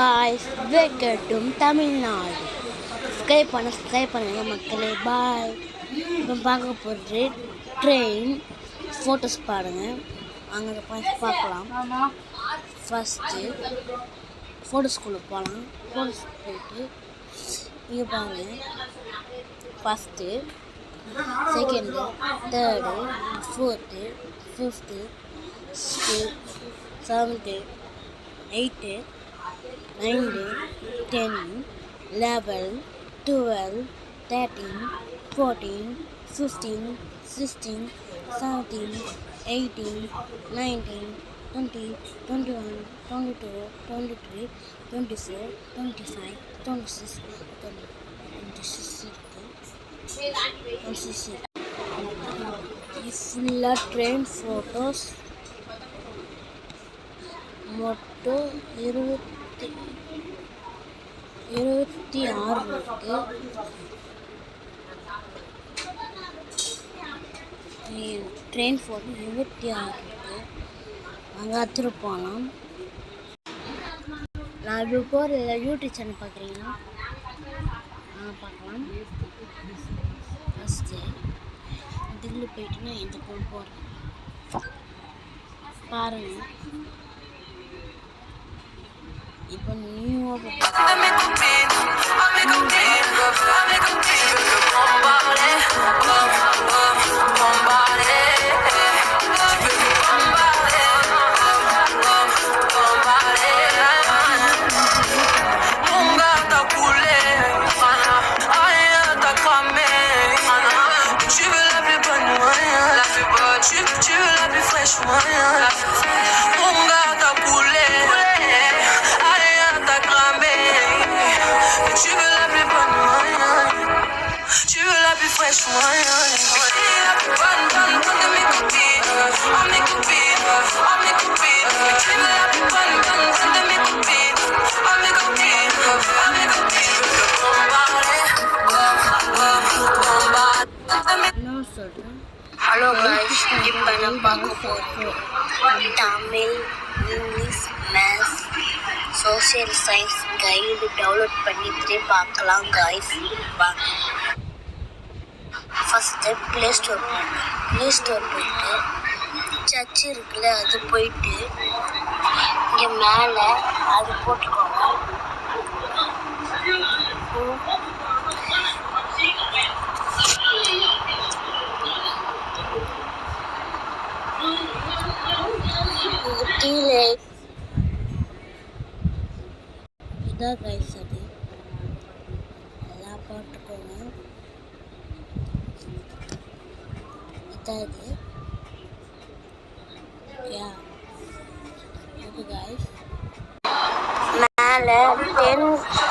guys, welcome to Tamil Nadu. Subscribe பண்ணுங்க மக்களே. பாய். இப்போ பார்க்க போகிறது ட்ரெயின் ஃபோட்டோஸ் பாருங்க. அங்கே போய் பார்க்கலாம். ஃபஸ்ட்டு ஃபோட்டோஸ்குள்ளே போகலாம். ஃபோட்டோஸ் போயிட்டு இங்கே பாருங்கள். First, second, third, fourth, fifth, sixth, seventh, 8, 9, 10, 11, 12, 13, 14, 15, 16, 17, 18, 19, 20, 21, 22, 23, 24, 25, 26, 26. ஃபுல்லாக ட்ரெயின் ஃபோட்டோஸ் மொத்தம் 26 இருக்கு. ட்ரெயின் ஃபோட்டோ 26 இருக்கு. அங்கே அத்துட்டு போகலாம். நான் இப்போ போகிற யூடியூப் சேனல் பார்க்குறீங்கன்னா பார்க்கலாம். ஃபஸ்ட்டு இதில் போயிட்டுனா இந்த போன் போடுறேன் பாருங்கள். இப்போ நியூவாக சொல்கிறேன். ஹலோ கைஸ், இப்போ நான் பார்க்க போகிறோம் Tamil, English, maths, social science guide download பண்ணிட்டு பார்க்கலாம் கைஸ். ஃபஸ்ட்டு ப்ளே ஸ்டோர் போயிட்டு சர்ச் இருக்குல்ல, அது போயிட்டு இங்கே மேலே அது போட்டுக்கோங்க. கீழே இதான் கைஸ், அது எல்லாம் போட்டுக்கோங்க. இதான் இது கைஸ். மேலே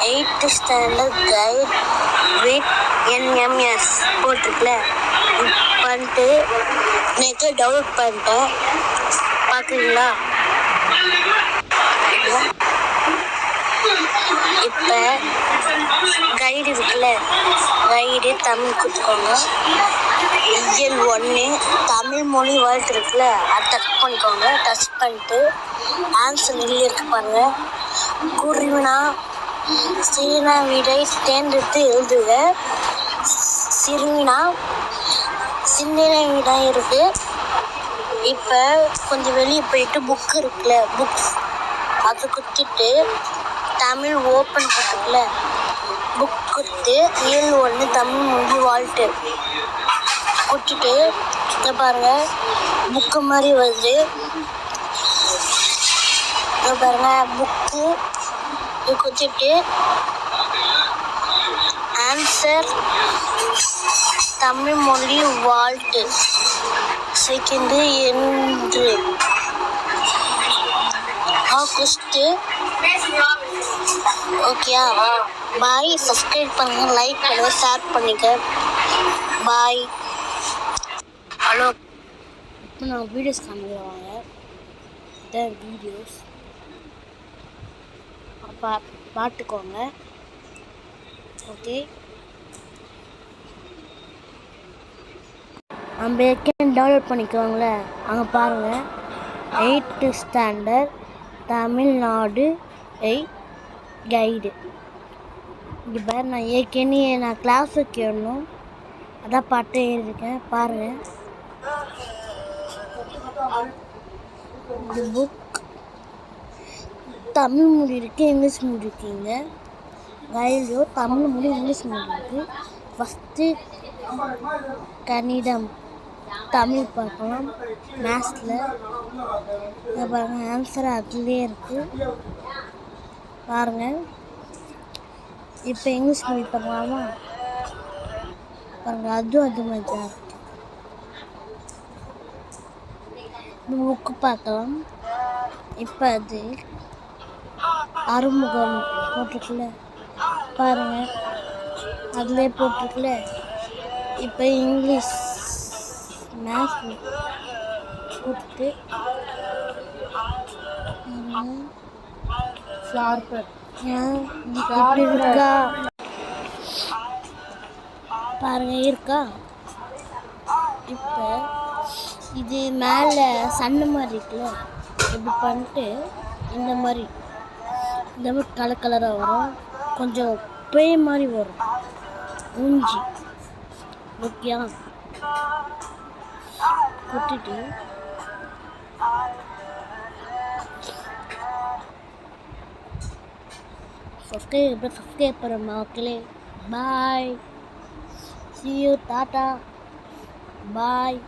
8th standard guide with NMS போட்டிருக்குல, பண்ணிட்டு நெட்டில் டவுன்லோட் பண்ணிட்டேன். பார்க்குறீங்களா? இப்போ கைடு இருக்குல்ல, கைடு தமிழ் கொடுத்துக்கோங்க. இயல் 1 தமிழ் மொழி வாழ்த்து இருக்குல்ல, அதை டச் பண்ணிக்கோங்க. டச் பண்ணிட்டு ஆன்சர் இல்லை இருக்கு பாருங்க. குருவினா சீனா விடை தேர்ந்தெடுத்து எழுதுக. சிறுவினா சிந்தனை விடை இருக்கு. இப்போ கொஞ்சம் வெளியே போயிட்டு புக் இருக்குல்ல, புக்ஸ் அது குத்திட்டு தமிழ் ஓப்பன் போட்டுக்குல, புக் கொடுத்து இயல் 1 தமிழ் மொழி வாழ்த்து குத்திட்டு இதை பாருங்க, புக்கு மாதிரி வருது. இதை பாருங்க, புக்கு குத்திட்டு ஆன்சர் தமிழ் மொழி வாழ்த்து செகண்டு என்று ஆகஸ்ட்டு. ஓகேயா? பாய். சப்ஸ்கிரைப் பண்ணுங்க, லைக் பண்ணுங்க, ஷேர் பண்ணிக்க. பாய். ஹலோ, இப்போ நான் வீடியோஸ் காமிடுவாங்க. இதான் வீடியோஸ் பார்த்துக்கோங்க. ஓகே, நம்ம டவுன்லோட் பண்ணிக்கோங்களே. அங்கே பாருங்கள், 8th ஸ்டாண்டர்ட் தமிழ்நாடு கைடு. இங்கே பாரு, நான் ஏற்கனவே நான் கிளாஸ் வைக்கணும், அதான் பாட்டு எழுதியிருக்கேன் பாருங்கள். இந்த புக் தமிழ் மொழி இருக்குது, இங்கிலீஷ் மொழி இருக்குங்க. கைட்லையோ தமிழ் மொழி இங்கிலீஷ் மொழி இருக்குது. ஃபஸ்ட்டு கணிதம் தமிழ் பார்க்கலாம். மேத்ஸில் பாருங்கள், ஆன்சர் அதுலேயே இருக்குது பாருங்கள். இப்போ இங்கிலீஷ் மொழி பார்க்கலாமா? பாருங்கள், அதுவும் அது மாதிரி தான் இருக்குது. புக்கு பார்க்கலாம். இப்போ அது அறுமுகம் போட்டிருக்குல்ல பாருங்கள், அதுலேயே போட்டிருக்குல்ல. இப்போ இங்கிலீஷ் மேத்ஸ் போட்டுட்டு இப்படி இருக்கா பாருங்க, இருக்கா? இப்போ இது மேலே சன்ன மாதிரி இருக்குல்ல, இப்படி பண்ணிட்டு இந்த மாதிரி கலர் கலராக வரும், கொஞ்சம் பேய் மாதிரி வரும் மூஞ்சி. ஓகே, குட்டிட்டு சப்ஸ்கிரைப் பண்ணுற மக்களே. பாய், see you, டாட்டா, பாய்.